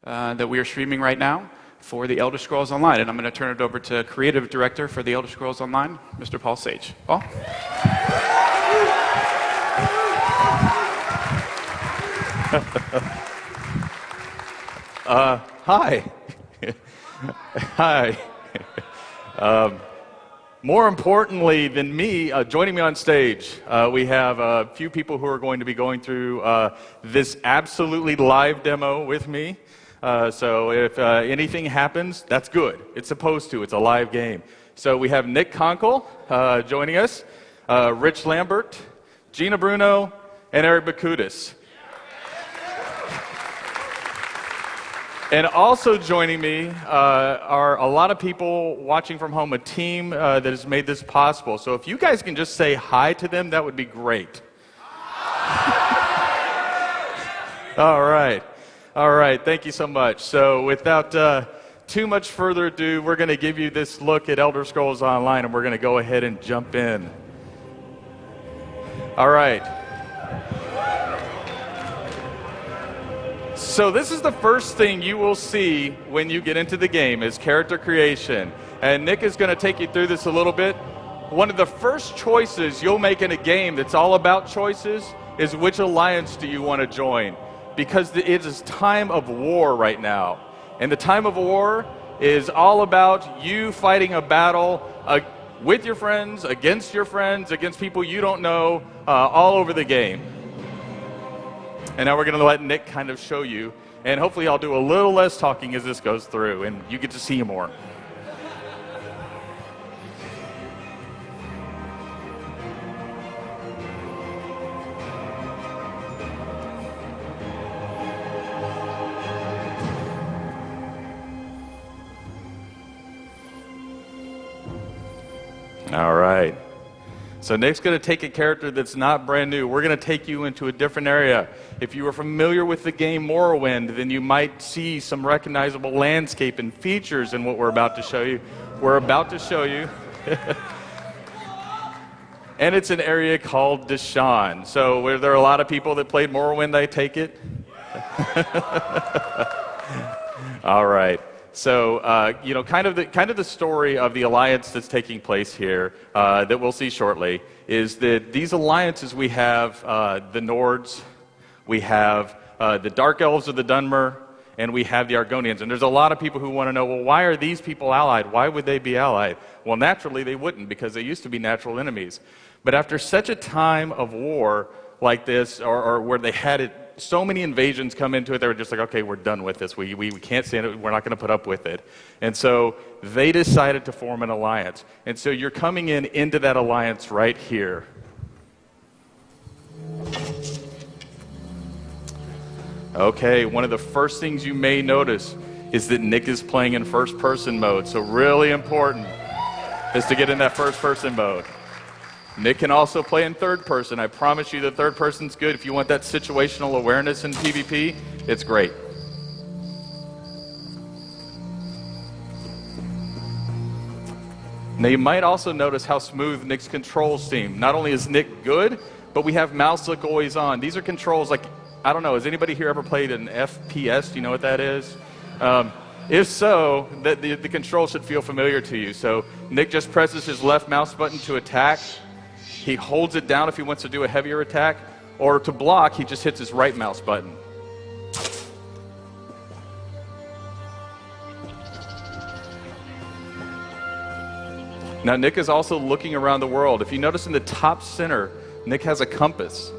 that we are streaming right now for the Elder Scrolls Online. And I'm going to turn it over to Creative Director for the Elder Scrolls Online, Mr. Paul Sage. Paul? Hi. Hi. More importantly than me, joining me on stage, we have a few people who are going to be going through this absolutely live demo with me. So if anything happens, that's good. It's supposed to. It's a live game. So we have Nick Conkle joining us, Rich Lambert, Gina Bruno, and Eric Bakudis. And also joining me are a lot of people watching from home, a team that has made this possible. So if you guys can just say hi to them, that would be great. All right. All right. Thank you so much. So without too much further ado, we're going to give you this look at Elder Scrolls Online, and we're going to go ahead and jump in. All right. So this is the first thing you will see when you get into the game is character creation. And Nick is going to take you through this a little bit. One of the first choices you'll make in a game that's all about choices is which alliance do you want to join. Because it is time of war right now. And the time of war is all about you fighting a battle with your friends, against people you don't know, all over the game. And now we're going to let Nick kind of show you, and hopefully I'll do a little less talking as this goes through, and you get to see more. All right. So Nick's going to take a character that's not brand new. We're going to take you into a different area. If you are familiar with the game Morrowind, then you might see some recognizable landscape and features in what we're about to show you. We're about to show you. And it's an area called Deshaun. So where there are a lot of people that played Morrowind, I take it? All right. So, kind of the story of the alliance that's taking place here that we'll see shortly is that these alliances we have the Nords, we have the Dark Elves of the Dunmer, and we have the Argonians. And there's a lot of people who want to know, well, why are these people allied? Why would they be allied? Well, naturally they wouldn't, because they used to be natural enemies. But after such a time of war like this, or where they had it, so many invasions come into it, they were just like, okay, we're done with this. We can't stand it. We're not going to put up with it. And so they decided to form an alliance. And so you're coming into that alliance right here. Okay, one of the first things you may notice is that Nick is playing in first-person mode. So really important is to get in that first-person mode. Nick can also play in third person. I promise you the third person's good. If you want that situational awareness in PvP, it's great. Now you might also notice how smooth Nick's controls seem. Not only is Nick good, but we have mouse look always on. These are controls like, I don't know, has anybody here ever played an FPS? Do you know what that is? If so, the control should feel familiar to you. So Nick just presses his left mouse button to attack. He holds it down if he wants to do a heavier attack, or to block, he just hits his right mouse button. Now, Nick is also looking around the world. If you notice in the top center, Nick has a compass.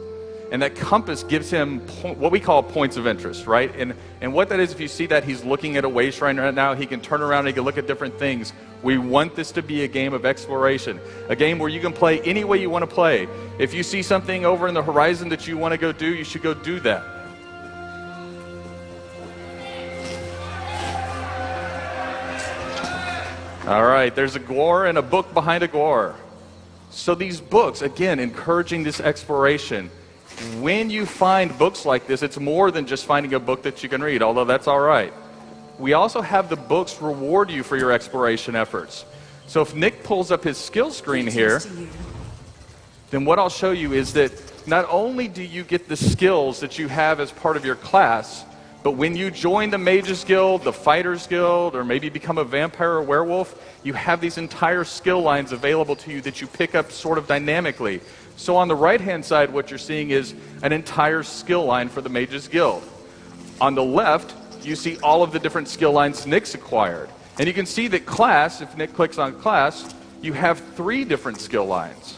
And that compass gives him what we call points of interest, right? And what that is, if you see that he's looking at a wasteland right now, he can turn around and he can look at different things. We want this to be a game of exploration, a game where you can play any way you want to play. If you see something over in the horizon that you want to go do, you should go do that. All right, there's a Gwar and a book behind a Gwar. So these books, again, encouraging this exploration. When you find books like this, it's more than just finding a book that you can read, although that's all right. We also have the books reward you for your exploration efforts. So if Nick pulls up his skill screen here, then what I'll show you is that not only do you get the skills that you have as part of your class, But when you join the Mages Guild, the Fighters Guild, or maybe become a vampire or werewolf, you have these entire skill lines available to you that you pick up sort of dynamically. So on the right-hand side, what you're seeing is an entire skill line for the Mages Guild. On the left, you see all of the different skill lines Nick's acquired. And you can see that class, if Nick clicks on class, you have 3 different skill lines.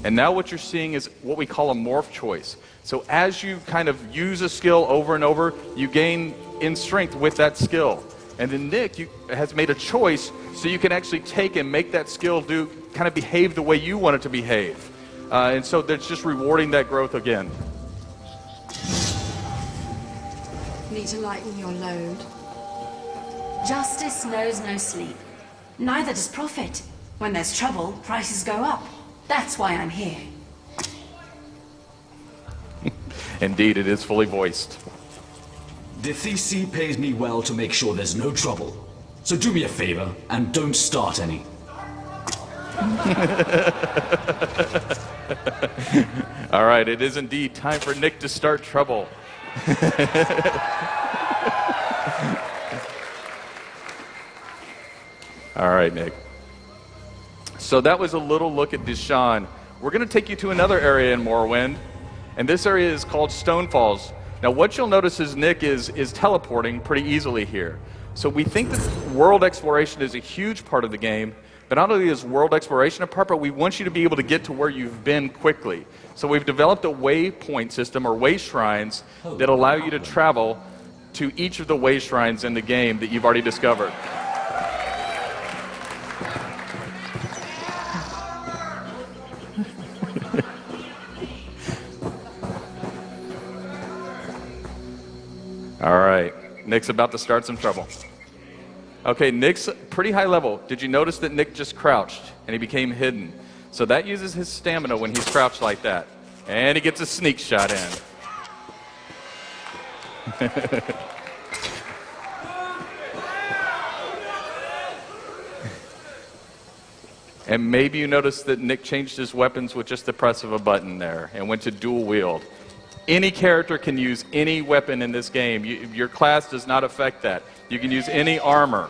And now what you're seeing is what we call a morph choice. So as you kind of use a skill over and over, you gain in strength with that skill. And then Nick has made a choice so you can actually take and make that skill kind of behave the way you want it to behave. And so that's just rewarding that growth again. Need to lighten your load. Justice knows no sleep. Neither does profit. When there's trouble, prices go up. That's why I'm here. Indeed, it is fully voiced. The TC pays me well to make sure there's no trouble. So do me a favor and don't start any. All right, it is indeed time for Nick to start trouble. All right, Nick. So that was a little look at Deshaun. We're going to take you to another area in Morrowind, and this area is called Stonefalls. Now, what you'll notice is Nick is teleporting pretty easily here. So we think that world exploration is a huge part of the game, but not only is world exploration a part, but we want you to be able to get to where you've been quickly. So we've developed a waypoint system, or way shrines, that allow you to travel to each of the way shrines in the game that you've already discovered. All right, Nick's about to start some trouble. Okay, Nick's pretty high level. Did you notice that Nick just crouched and he became hidden? So that uses his stamina when he's crouched like that. And he gets a sneak shot in. And maybe you noticed that Nick changed his weapons with just the press of a button there and went to dual wield. Any character can use any weapon in this game. Your class does not affect that. You can use any armor.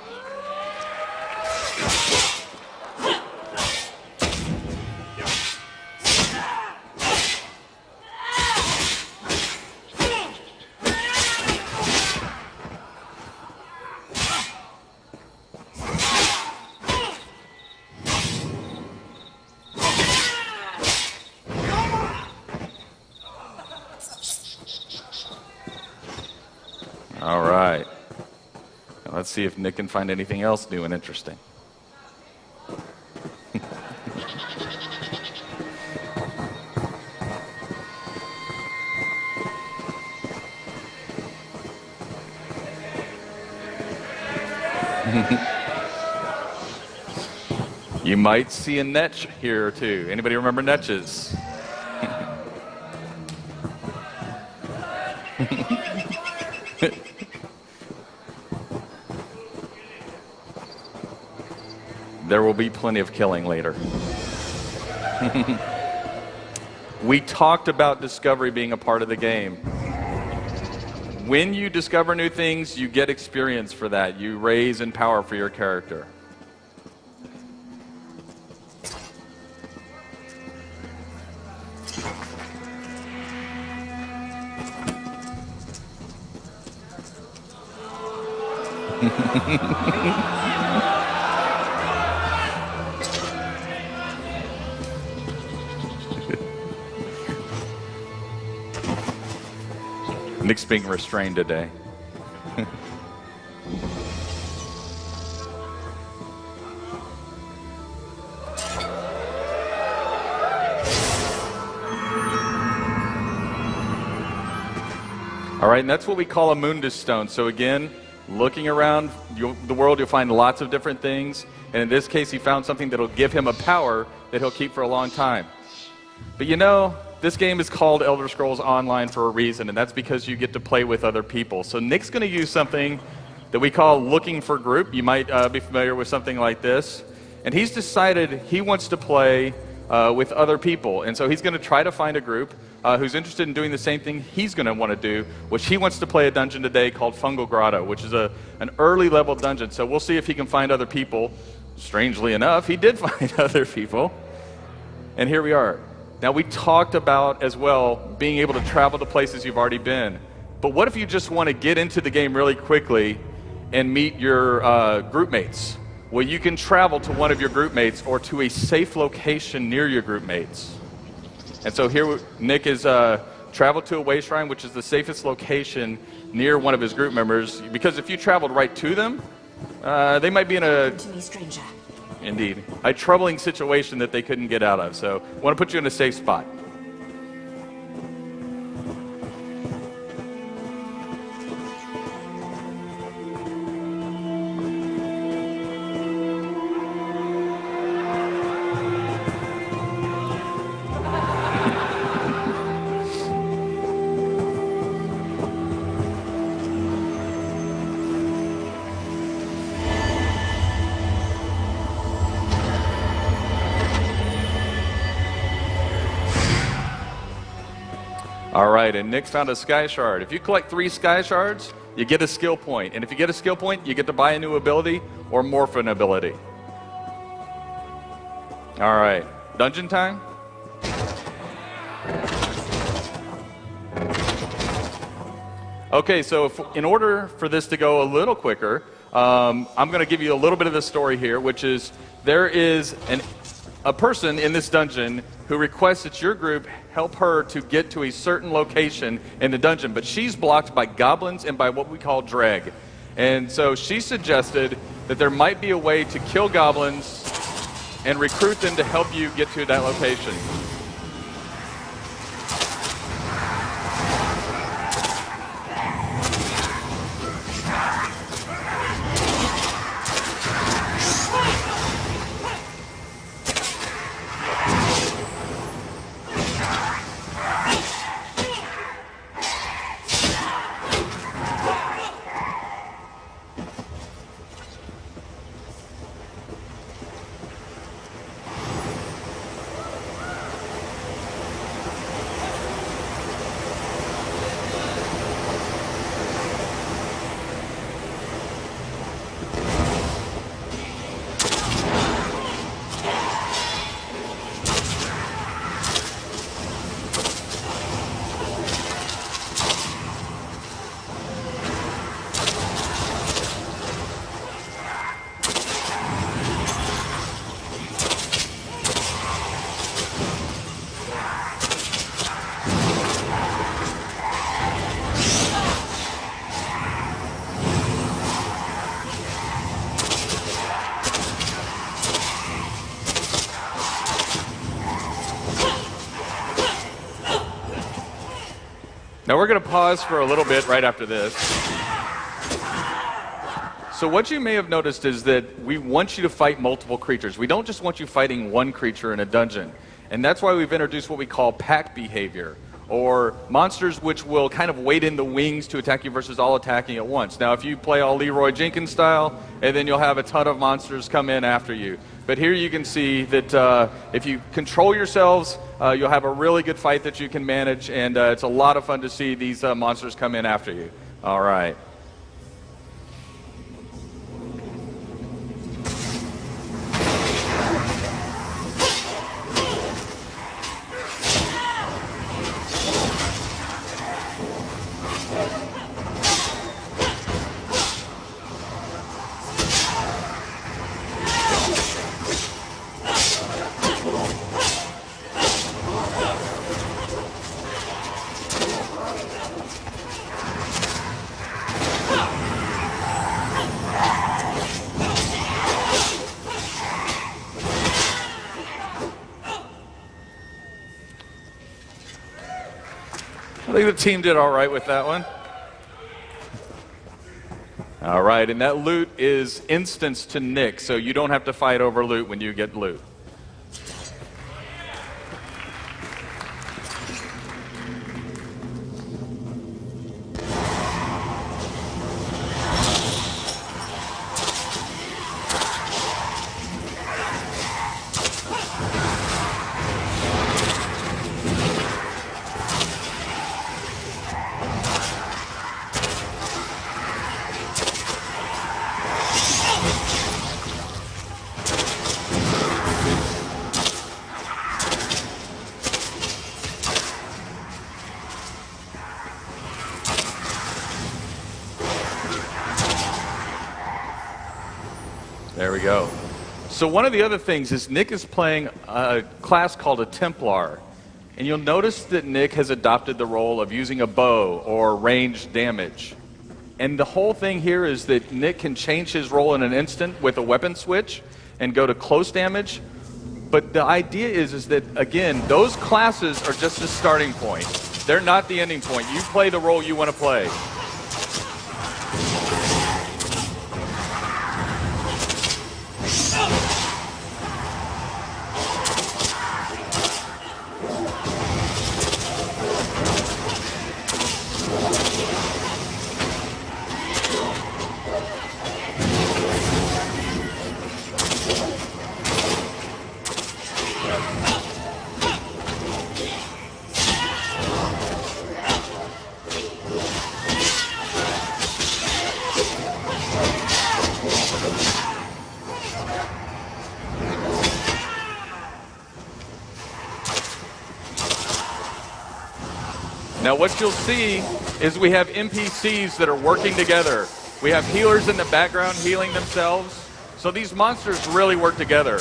All right. Now let's see if Nick can find anything else new and interesting. You might see a netch here or two. Anybody remember netches? There will be plenty of killing later. We talked about discovery being a part of the game. When you discover new things, you get experience for that. You raise in power for your character. Nick's being restrained today. All right, and that's what we call a Mundus stone. So again, looking around the world, you'll find lots of different things. And in this case, he found something that'll give him a power that he'll keep for a long time. But you know, this game is called Elder Scrolls Online for a reason, and that's because you get to play with other people. So Nick's going to use something that we call looking for group. You might be familiar with something like this. And he's decided he wants to play with other people. And so he's going to try to find a group who's interested in doing the same thing he's going to want to do, which he wants to play a dungeon today called Fungal Grotto, which is an early level dungeon. So we'll see if he can find other people. Strangely enough, he did find other people. And here we are. Now, we talked about as well being able to travel to places you've already been. But what if you just want to get into the game really quickly and meet your group mates? Well, you can travel to one of your group mates or to a safe location near your group mates. And so here Nick is traveled to a way shrine, which is the safest location near one of his group members, because if you traveled right to them, they might be in To me, stranger. a troubling situation that they couldn't get out of. So I want to put you in a safe spot. All right, and Nick found a sky shard. If you collect 3 sky shards, you get a skill point. And if you get a skill point, you get to buy a new ability or morph an ability. All right, dungeon time? Okay, so in order for this to go a little quicker, I'm going to give you a little bit of the story here, which is there is a person in this dungeon who requests that your group help her to get to a certain location in the dungeon, but she's blocked by goblins and by what we call dreg. And so she suggested that there might be a way to kill goblins and recruit them to help you get to that location. Now we're going to pause for a little bit right after this. So what you may have noticed is that we want you to fight multiple creatures. We don't just want you fighting one creature in a dungeon. And that's why we've introduced what we call pack behavior, or monsters which will kind of wait in the wings to attack you versus all attacking at once. Now, if you play all Leroy Jenkins style, and then you'll have a ton of monsters come in after you. But here you can see that if you control yourselves, you'll have a really good fight that you can manage, and it's a lot of fun to see these monsters come in after you. All right. I think the team did all right with that one. All right, and that loot is instanced to Nick, so you don't have to fight over loot when you get loot. There we go. So one of the other things is Nick is playing a class called a Templar. And you'll notice that Nick has adopted the role of using a bow or ranged damage. And the whole thing here is that Nick can change his role in an instant with a weapon switch and go to close damage. But the idea is that, again, those classes are just the starting point. They're not the ending point. You play the role you want to play. Now what you'll see is we have NPCs that are working together. We have healers in the background healing themselves. So these monsters really work together.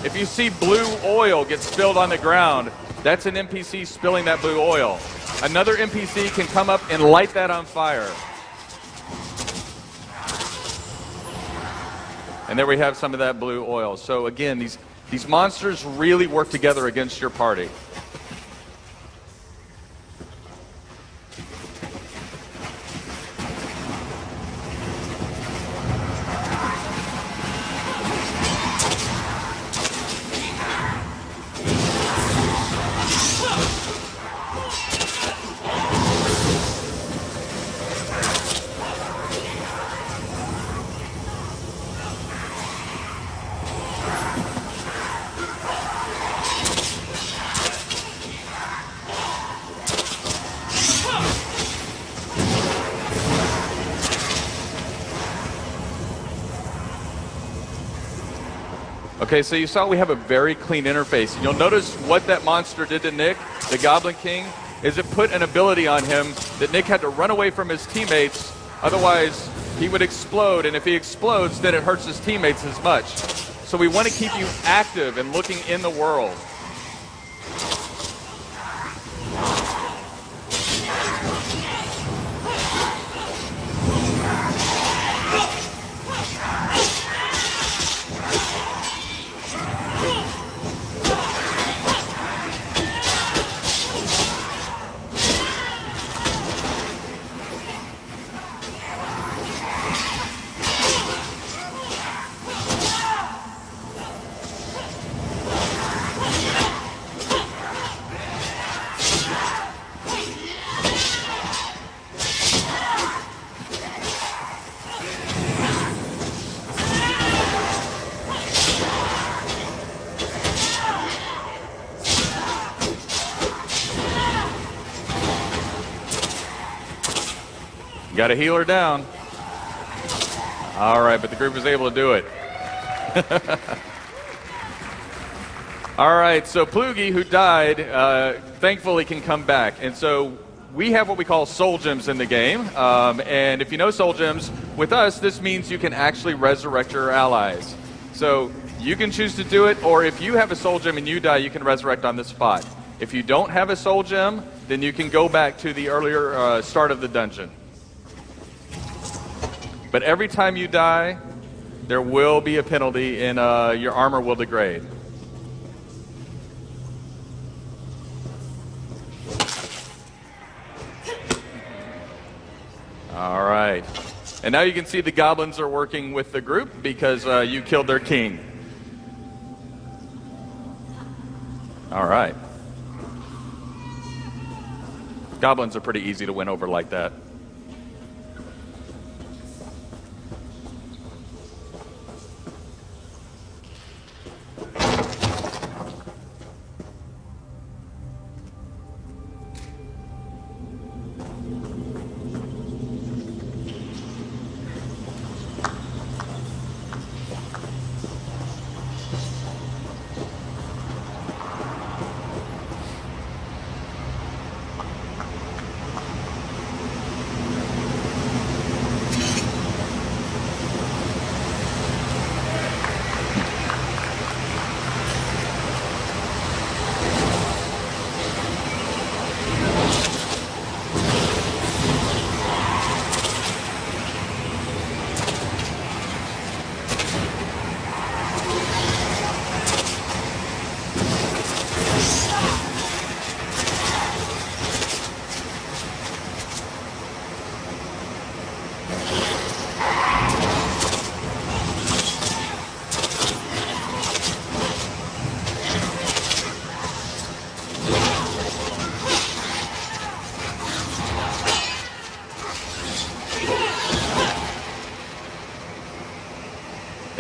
If you see blue oil get spilled on the ground, that's an NPC spilling that blue oil. Another NPC can come up and light that on fire. And there we have some of that blue oil. So again, these monsters really work together against your party. Okay, so you saw we have a very clean interface. You'll notice what that monster did to Nick, the Goblin King, is it put an ability on him that Nick had to run away from his teammates, otherwise he would explode, and if he explodes, then it hurts his teammates as much. So we want to keep you active and looking in the world. Got a healer down. All right, but the group was able to do it. All right, so Plugi, who died, thankfully can come back. And so we have what we call soul gems in the game. And if you know soul gems, with us, this means you can actually resurrect your allies. So you can choose to do it, or if you have a soul gem and you die, you can resurrect on the spot. If you don't have a soul gem, then you can go back to the earlier start of the dungeon. But every time you die, there will be a penalty and your armor will degrade. All right. And now you can see the goblins are working with the group because you killed their king. All right. Goblins are pretty easy to win over like that.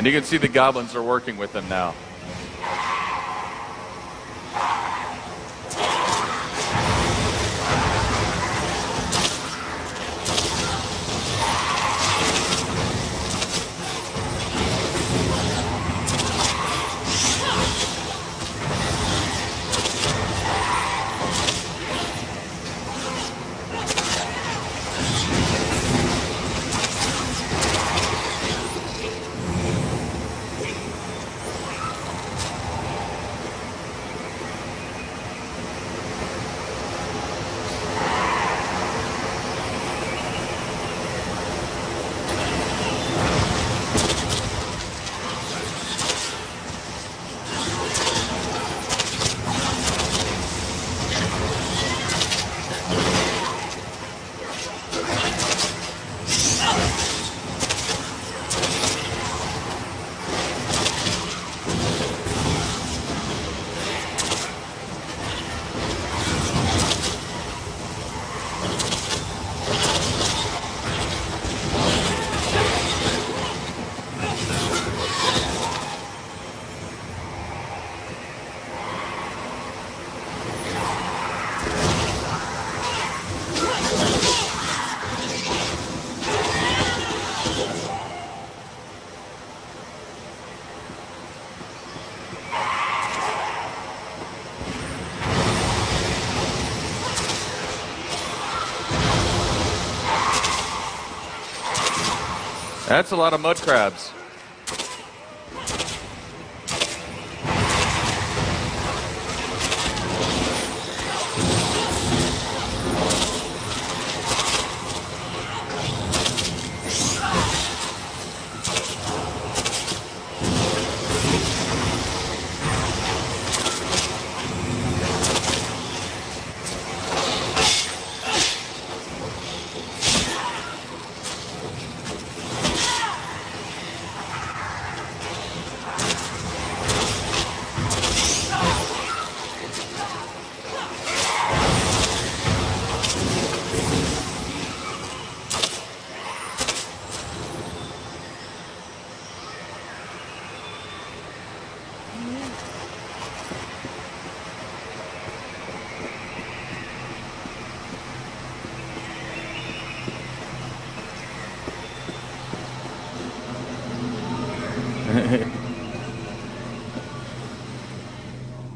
And you can see the goblins are working with them now. That's a lot of mud crabs.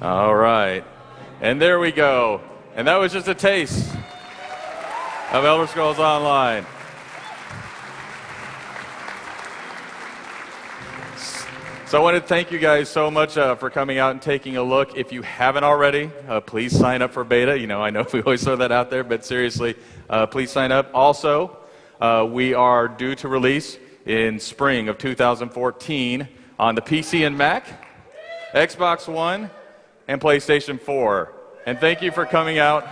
All right. And there we go. And that was just a taste of Elder Scrolls Online. So I want to thank you guys so much for coming out and taking a look. If you haven't already, please sign up for beta. You know, I know we always throw that out there, but seriously, please sign up. Also, we are due to release in spring of 2014 on the PC and Mac, Xbox One, and PlayStation 4. And thank you for coming out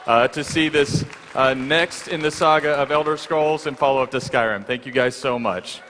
to see this next in the saga of Elder Scrolls and follow up to Skyrim. Thank you guys so much.